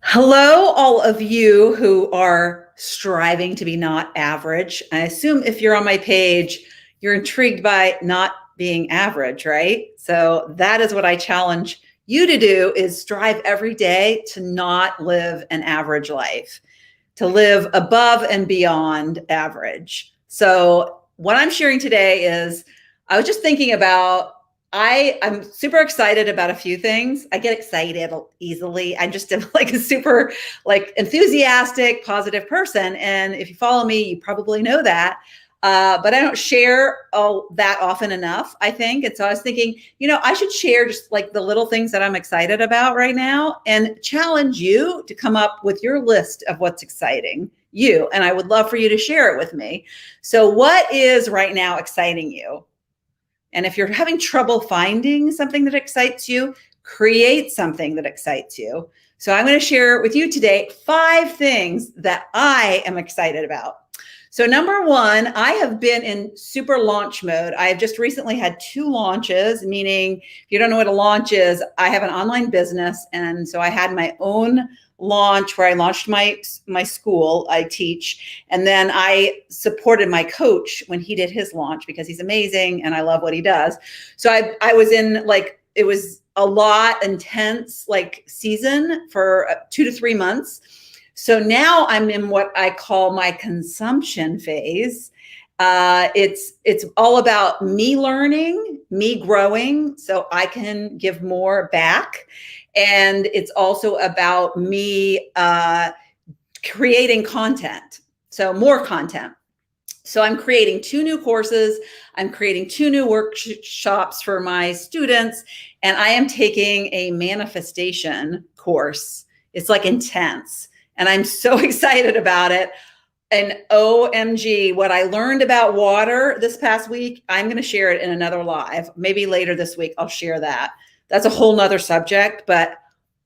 Hello, all of you who are striving to be not average. I assume if you're on my page, you're intrigued by not being average, right? So that is what I challenge you to do is strive every day to not live an average life, to live above and beyond average. So what I'm sharing today is I was just thinking about I'm super excited about a few things. I get excited easily. I'm just like a super like enthusiastic, positive person. And if you follow me, you probably know that. But I don't share that often enough, I think. And so I was thinking, I should share just like the little things that I'm excited about right now and challenge you to come up with your list of what's exciting you. And I would love for you to share it with me. So, what is right now exciting you? And if you're having trouble finding something that excites you, create something that excites you. So I'm going to share with you today 5 things that I am excited about. So number 1, I have been in super launch mode. I have just recently had 2 launches, meaning if you don't know what a launch is, I have an online business. And so I had my own launch where I launched my school I teach, and then I supported my coach when he did his launch because he's amazing and I love what he does. So I was in like it was a lot intense like season for 2 to 3 months. So now I'm in what I call my consumption phase. It's all about me learning, me growing, so I can give more back. And it's also about me creating content, so more content. So I'm creating 2 new courses. I'm creating 2 new workshops for my students, and I am taking a manifestation course. It's like intense, and I'm so excited about it. And OMG, what I learned about water this past week, I'm going to share it in another live. Maybe later this week, I'll share that. That's a whole nother subject, but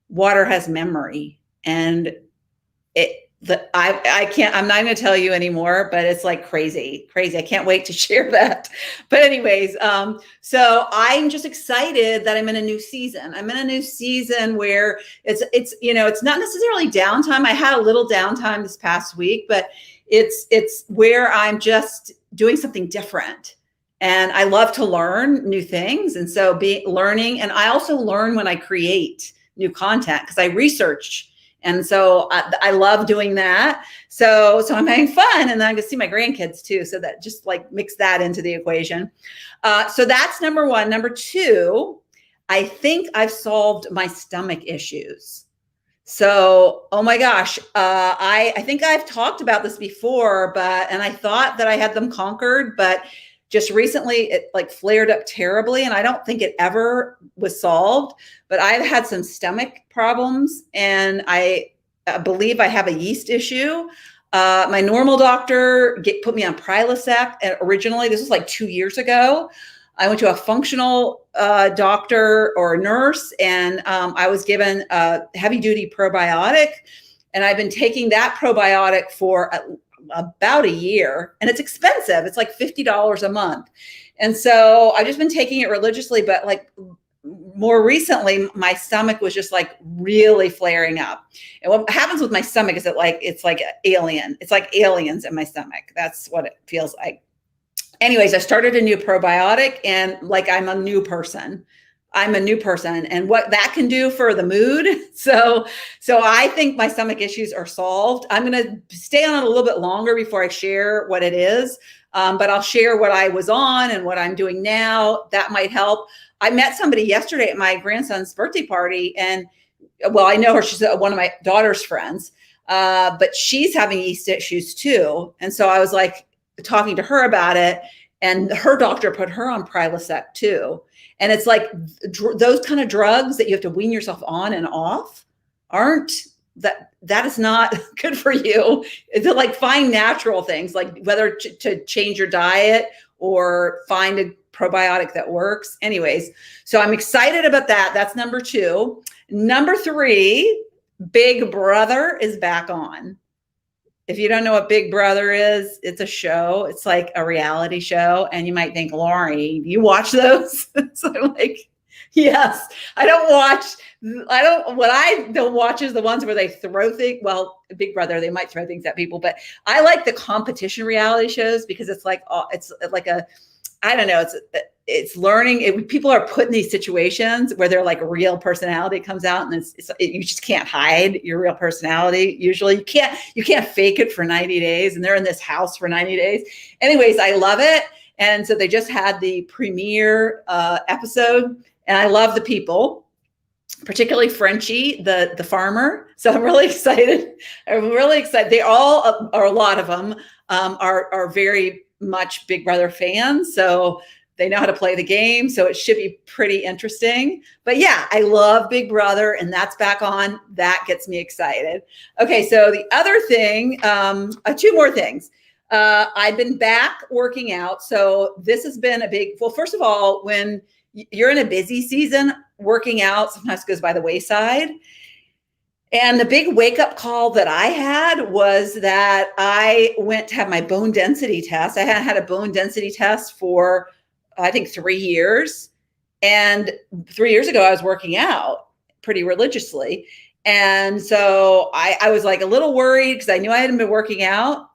water has memory, and I can't, I'm not going to tell you anymore, but it's like crazy. I can't wait to share that. But anyways, so I'm just excited that I'm in a new season. I'm in a new season where it's not necessarily downtime. I had a little downtime this past week, but it's where I'm just doing something different. And I love to learn new things. And so learning, and I also learn when I create new content because I research. And so I love doing that. So I'm having fun, and then I can see my grandkids too. So that just like mix that into the equation. So that's number 1. Number 2, I think I've solved my stomach issues. So, oh my gosh, I think I've talked about this before, and I thought that I had them conquered, but just recently it like flared up terribly, and I don't think it ever was solved. But I've had some stomach problems, and I believe I have a yeast issue. My normal doctor put me on Prilosec originally. This was like 2 years ago. I went to a functional doctor or nurse, and I was given a heavy-duty probiotic, and I've been taking that probiotic for about a year, and it's expensive. It's like $50 a month. And so I've just been taking it religiously, but like more recently, my stomach was just like really flaring up. And what happens with my stomach is it's like alien. It's like aliens in my stomach. That's what it feels like. Anyways, I started a new probiotic, and like I'm a new person. And what that can do for the mood. So I think my stomach issues are solved. I'm going to stay on it a little bit longer before I share what it is. But I'll share what I was on and what I'm doing now. That might help. I met somebody yesterday at my grandson's birthday party, and well, I know her. She's one of my daughter's friends, but she's having yeast issues too. And so I was like talking to her about it, and her doctor put her on Prilosec too. And it's like those kind of drugs that you have to wean yourself on and off that is not good for you. To like find natural things, like whether to change your diet or find a probiotic that works. Anyways, so I'm excited about that. That's number 2. Number 3, Big Brother is back on. If you don't know what Big Brother is, it's a show. It's like a reality show. And you might think, Lori, you watch those? So like, Yes. What I don't watch is the ones where they throw things. Well, Big Brother, they might throw things at people, but I like the competition reality shows because it's like, it's like I don't know, it's learning. People are put in these situations where their like real personality comes out, and you just can't hide your real personality. Usually you can't fake it for 90 days, and they're in this house for 90 days. Anyways, I love it. And so they just had the premiere episode, and I love the people, particularly Frenchie, the farmer. So I'm really excited. I'm really excited. They all, or a lot of them, are very much Big Brother fans. So they know how to play the game. So it should be pretty interesting. But yeah, I love Big Brother, and that's back on. That gets me excited. Okay, so the other thing, two more things. I've been back working out. So this has been well, first of all, when you're in a busy season, working out sometimes goes by the wayside. And the big wake up call that I had was that I went to have my bone density test. I had had a bone density test for, I think, 3 years. And 3 years ago, I was working out pretty religiously. And so I was like a little worried because I knew I hadn't been working out.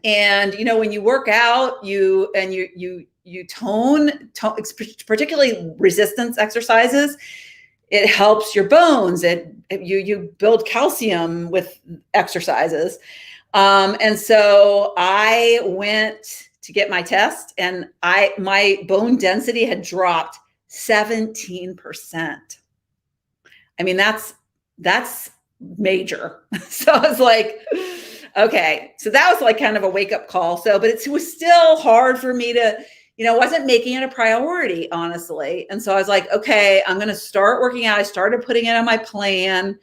And, you know, when you work out, you tone, particularly resistance exercises, it helps your bones. You build calcium with exercises. And so I went to get my test, and my bone density had dropped 17%. I mean, that's major. So I was like, okay. So that was like kind of a wake up call. So, but it was still hard for me to, wasn't making it a priority, honestly. And so I was like, okay, I'm going to start working out. I started putting it on my plan.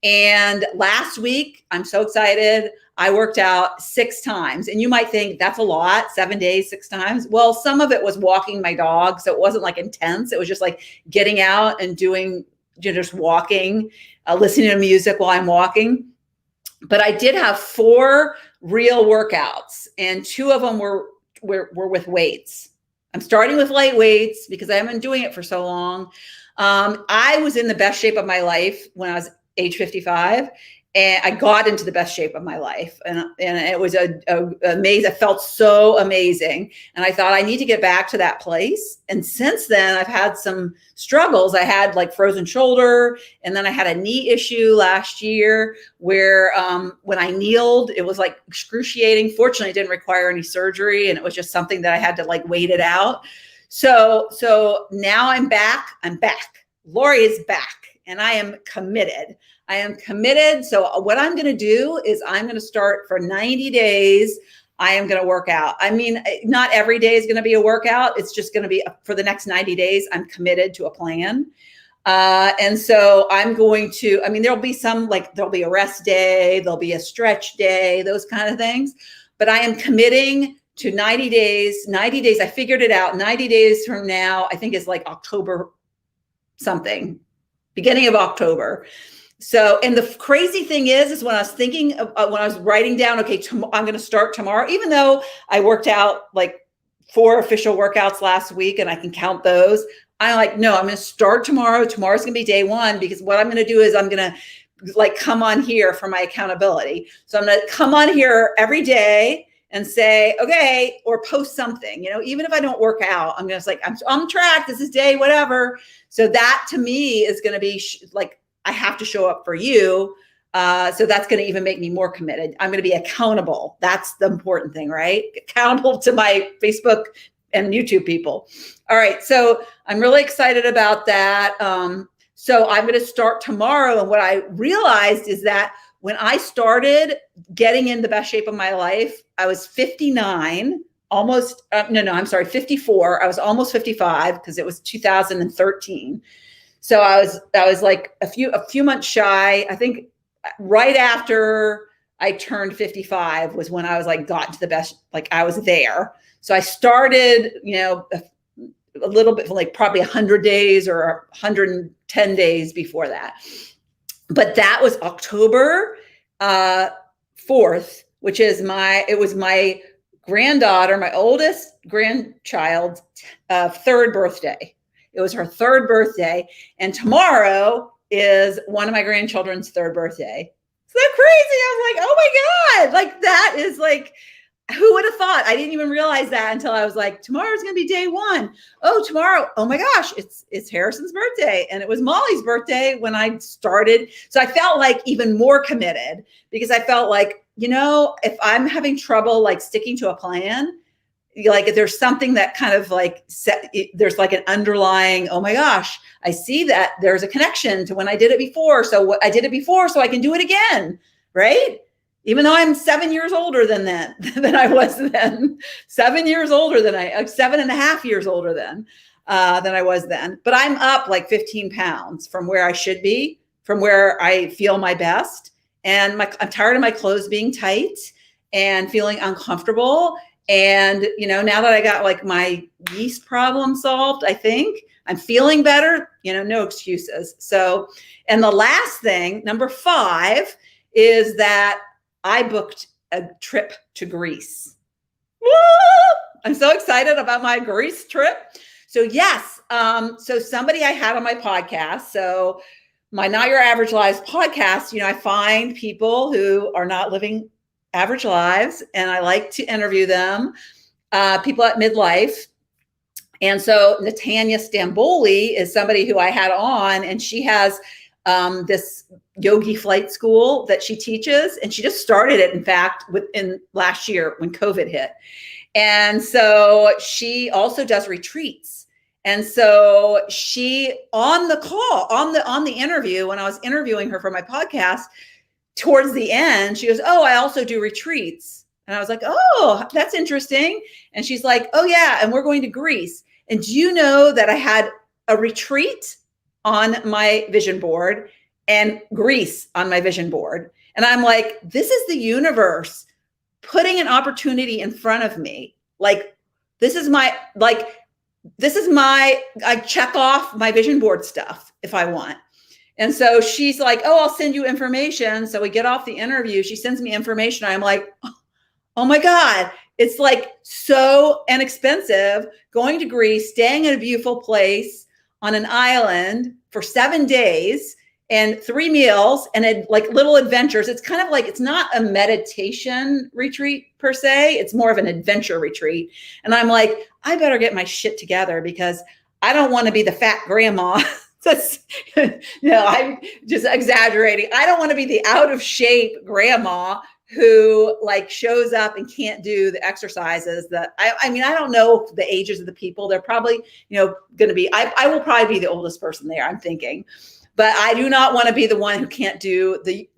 And last week, I'm so excited, I worked out 6 times. And you might think that's a lot, 7 days, 6 times. Well, some of it was walking my dog. So it wasn't like intense. It was just like getting out and doing, just walking, listening to music while I'm walking. But I did have 4 real workouts, and 2 of them were with weights. I'm starting with light weights because I haven't been doing it for so long. I was in the best shape of my life when I was age 55, and I got into the best shape of my life, and it was amazing. It felt so amazing, and I thought I need to get back to that place. And since then, I've had some struggles. I had like frozen shoulder, and then I had a knee issue last year where when I kneeled, it was like excruciating. Fortunately, it didn't require any surgery, and it was just something that I had to like wait it out. So now I'm back. Lori is back, and I am committed. So what I'm going to do is I'm going to start for 90 days. I am going to work out. I mean, not every day is going to be a workout. It's just going to be for the next 90 days. I'm committed to a plan. And so I'm going to, there'll be there'll be a rest day, there'll be a stretch day, those kind of things. But I am committing to 90 days. 90 days, I figured it out. 90 days from now, I think is like October something, beginning of October. So, and the crazy thing is when I was thinking, when I was writing down, okay, I'm going to start tomorrow, even though I worked out like 4 official workouts last week and I can count those, I'm like, no, I'm going to start tomorrow. Tomorrow's going to be day 1, because what I'm going to do is I'm going to like come on here for my accountability. So I'm going to come on here every day and say, okay, or post something, even if I don't work out, I'm going to like, I'm on track. This is day, whatever. So that to me is going to be like, I have to show up for you. So that's going to even make me more committed. I'm going to be accountable. That's the important thing, right? Accountable to my Facebook and YouTube people. All right. So I'm really excited about that. So I'm going to start tomorrow. And what I realized is that when I started getting in the best shape of my life, I was 59, almost, 54. I was almost 55 because it was 2013. So I was like a few months shy. I think right after I turned 55 was when I was like got to the best, like I was there. So I started, a little bit like probably 100 days or 110 days before that. But that was October 4th, which is it was my granddaughter, my oldest grandchild's 3rd birthday. It was her third birthday. And tomorrow is one of my grandchildren's third birthday. So crazy. I was like, oh my God, like that is like, who would have thought? I didn't even realize that until I was like, tomorrow's going to be day one. Oh, tomorrow. Oh my gosh, it's Harrison's birthday. And it was Molly's birthday when I started. So I felt like even more committed because I felt like, if I'm having trouble like sticking to a plan, like if there's something that kind of like there's like an underlying, oh my gosh, I see that there's a connection to when I did it before. So what I did it before, so I can do it again. Right. Even though I'm 7 years older than I was then, 7 years older than 7.5 years older than I was then. But I'm up like 15 pounds from where I should be, from where I feel my best. And I'm tired of my clothes being tight and feeling uncomfortable. And, now that I got like my yeast problem solved, I think I'm feeling better, no excuses. So, and the last thing, number 5, is that I booked a trip to Greece. Woo! I'm so excited about my Greece trip. So yes, so somebody I had on my podcast, so my Not Your Average Lives podcast, I find people who are not living average lives and I like to interview them, people at midlife. And so Natanya Stamboli is somebody who I had on, and she has this yogi flight school that she teaches. And she just started it, in fact, within last year when COVID hit. And so she also does retreats. And so she on the call, on the interview, when I was interviewing her for my podcast, towards the end, she goes, oh, I also do retreats. And I was like, oh, that's interesting. And she's like, oh yeah. And we're going to Greece. And do you know that I had a retreat on my vision board and Greece on my vision board? And I'm like, this is the universe putting an opportunity in front of me. Like, I check off my vision board stuff if I want. And so she's like, oh, I'll send you information. So we get off the interview. She sends me information. I'm like, oh my God, it's like so inexpensive going to Greece, staying in a beautiful place on an island for 7 days and 3 meals and like little adventures. It's kind of like, it's not a meditation retreat per se. It's more of an adventure retreat. And I'm like, I better get my shit together because I don't want to be the fat grandma. I'm just exaggerating. I don't want to be the out of shape grandma who like shows up and can't do the exercises that I mean, I don't know the ages of the people. They're probably, going to be, I will probably be the oldest person there, I'm thinking, but I do not want to be the one who can't do the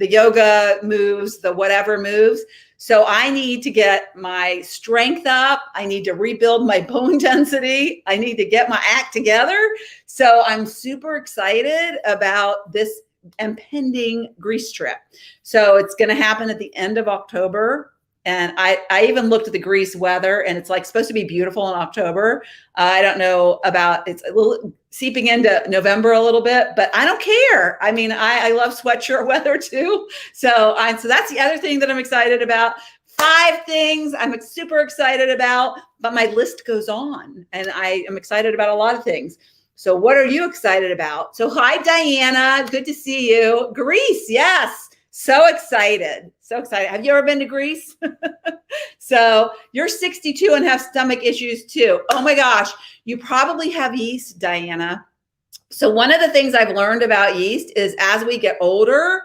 yoga moves, the whatever moves. So I need to get my strength up. I need to rebuild my bone density. I need to get my act together. So I'm super excited about this impending Greece trip. So it's going to happen at the end of October. And I even looked at the Greece weather, and it's like supposed to be beautiful in October. I don't know about, it's a little seeping into November a little bit, but I don't care. I mean, I love sweatshirt weather too. So that's the other thing that I'm excited about. 5 things I'm super excited about, but my list goes on, and I am excited about a lot of things. So what are you excited about? So hi, Diana. Good to see you. Greece. Yes. So excited. So excited. Have you ever been to Greece? So you're 62 and have stomach issues too. Oh my gosh. You probably have yeast, Diana. So one of the things I've learned about yeast is as we get older,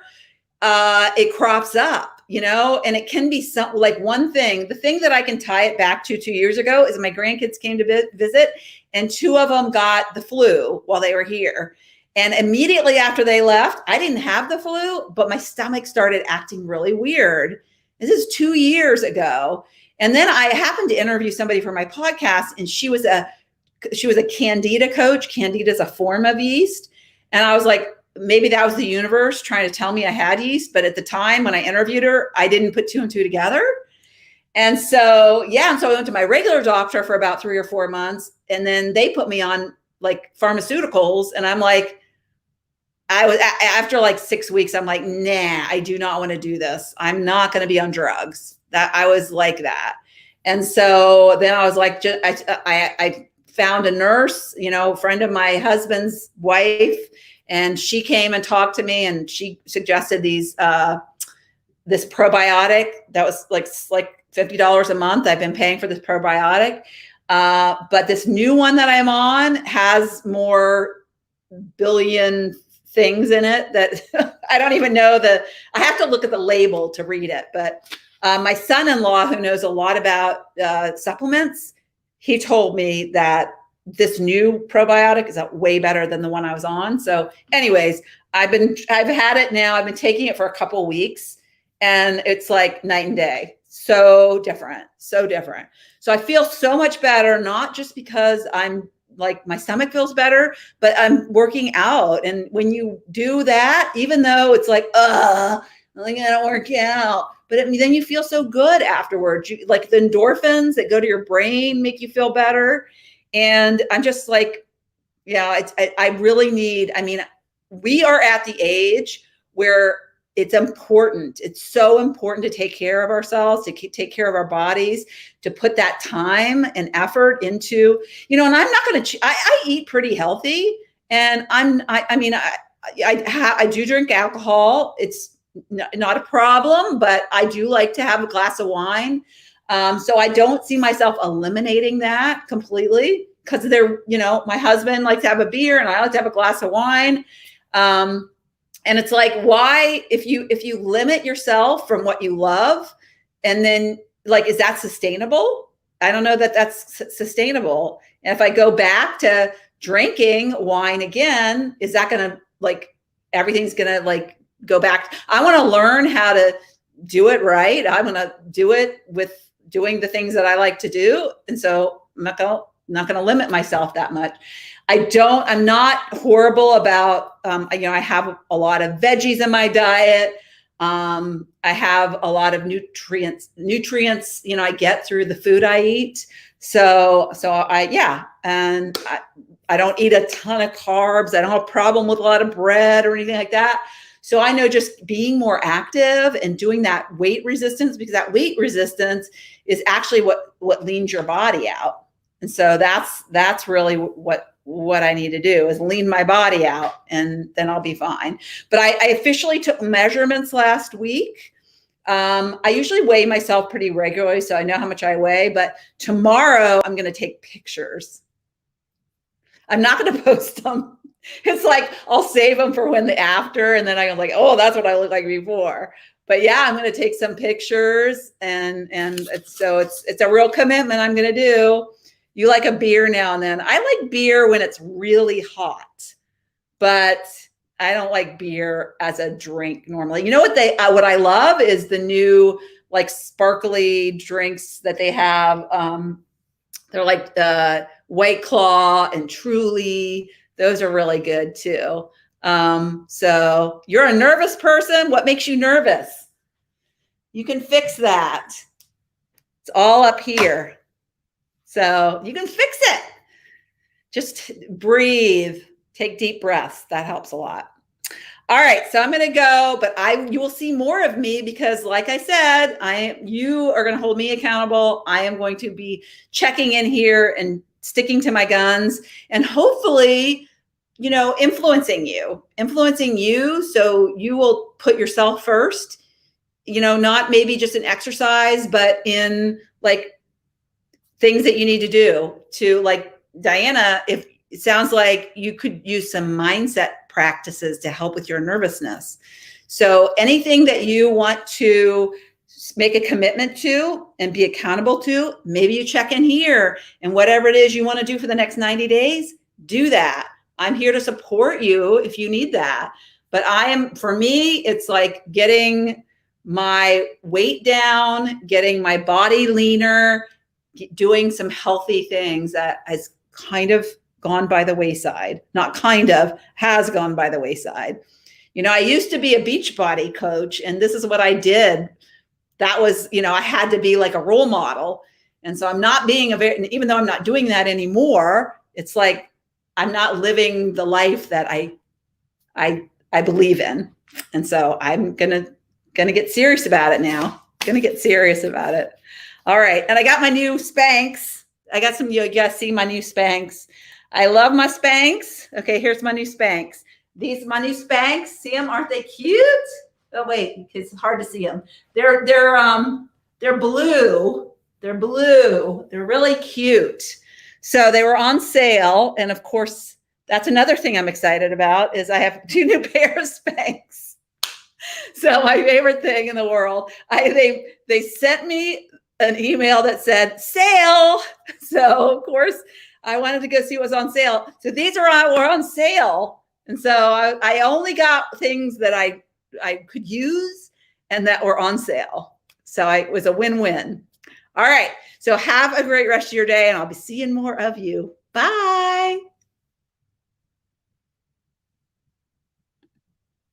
it crops up, and it can be something like one thing. The thing that I can tie it back to 2 years ago is my grandkids came to visit, and 2 of them got the flu while they were here. And immediately after they left, I didn't have the flu, but my stomach started acting really weird. This is 2 years ago. And then I happened to interview somebody for my podcast, and she was a Candida coach. Candida is a form of yeast. And I was like, maybe that was the universe trying to tell me I had yeast. But at the time when I interviewed her, I didn't put 2 and 2 together. And so, and so I went to my regular doctor for about 3 or 4 months. And then they put me on like pharmaceuticals. And I'm like, after like 6 weeks, I'm like, nah, I do not want to do this. I'm not going to be on drugs. That I was like that. And so then I was like, I found a nurse, a friend of my husband's wife, and she came and talked to me, and she suggested this probiotic that was like $50 a month. I've been paying for this probiotic. But this new one that I'm on has more billion things in it that I don't even know I have to look at the label to read it. But my son-in-law, who knows a lot about supplements, he told me that this new probiotic is way better than the one I was on. So anyways, I've had it now. I've been taking it for a couple of weeks, and it's like night and day. So different, so different. So I feel so much better, not just because I'm like, my stomach feels better, but I'm working out. And when you do that, even though it's like, I'm going to work out, but then you feel so good afterwards. Like the endorphins that go to your brain make you feel better. And I'm just like, I really need, we are at the age where it's important. It's so important to take care of ourselves, to take care of our bodies, to put that time and effort into, and I'm not going to, I eat pretty healthy, and I do drink alcohol. It's not a problem, but I do like to have a glass of wine. So I don't see myself eliminating that completely, because my husband likes to have a beer and I like to have a glass of wine. And it's like, why, if you limit yourself from what you love, and then is that sustainable? I don't know that that's sustainable. And if I go back to drinking wine again, is that going to everything's going to go back? I want to learn how to do it right. I'm going to do it with doing the things that I like to do. And so I'm not going to limit myself that much. I'm not horrible about, I have a lot of veggies in my diet. I have a lot of nutrients, I get through the food I eat. So I don't eat a ton of carbs. I don't have a problem with a lot of bread or anything like that. So I know just being more active and doing that weight resistance, because that weight resistance is actually what leans your body out. And so that's really what I need to do, is lean my body out, and then I'll be fine. But I officially took measurements last week. I usually weigh myself pretty regularly, so I know how much I weigh, but tomorrow I'm going to take pictures. I'm not going to post them. It's like, I'll save them for when the after, and then I'm like, oh, that's what I look like before. But yeah, I'm going to take some pictures, and it's a real commitment I'm going to do. You like a beer now and then. I like beer when it's really hot, but I don't like beer as a drink normally. You know what I love is the new sparkly drinks that they have. They're like the White Claw and Truly. Those are really good too. So you're a nervous person. What makes you nervous? You can fix that. It's all up here. So you can fix it. Just breathe, take deep breaths. That helps a lot. All right, so I'm going to go, but you will see more of me, because like I said, you are going to hold me accountable. I am going to be checking in here and sticking to my guns, and hopefully, influencing you so you will put yourself first, not maybe just in exercise, but in things that you need to do to, Diana, if it sounds like you could use some mindset practices to help with your nervousness. So anything that you want to make a commitment to and be accountable to, maybe you check in here, and whatever it is you want to do for the next 90 days, do that. I'm here to support you if you need that. But for me, it's like getting my weight down, getting my body leaner, doing some healthy things that has kind of gone by the wayside. Not kind of, has gone by the wayside. I used to be a Beachbody coach, and this is what I did. That was, I had to be like a role model. And so I'm not being even though I'm not doing that anymore, it's like I'm not living the life that I believe in. And so I'm gonna get serious about it now. Gonna get serious about it. All right. And I got my new Spanx. I got some, you guys see my new Spanx. I love my Spanx. Okay, here's my new Spanx. These my new Spanx. See them? Aren't they cute? Oh wait, it's hard to see them. They're blue. They're blue. They're really cute. So they were on sale, and of course, that's another thing I'm excited about is I have 2 new pairs of Spanx. So my favorite thing in the world, they sent me an email that said sale. So of course I wanted to go see what was on sale. So these were on sale. And so I only got things that I could use and that were on sale. So it was a win-win. All right. So have a great rest of your day, and I'll be seeing more of you. Bye.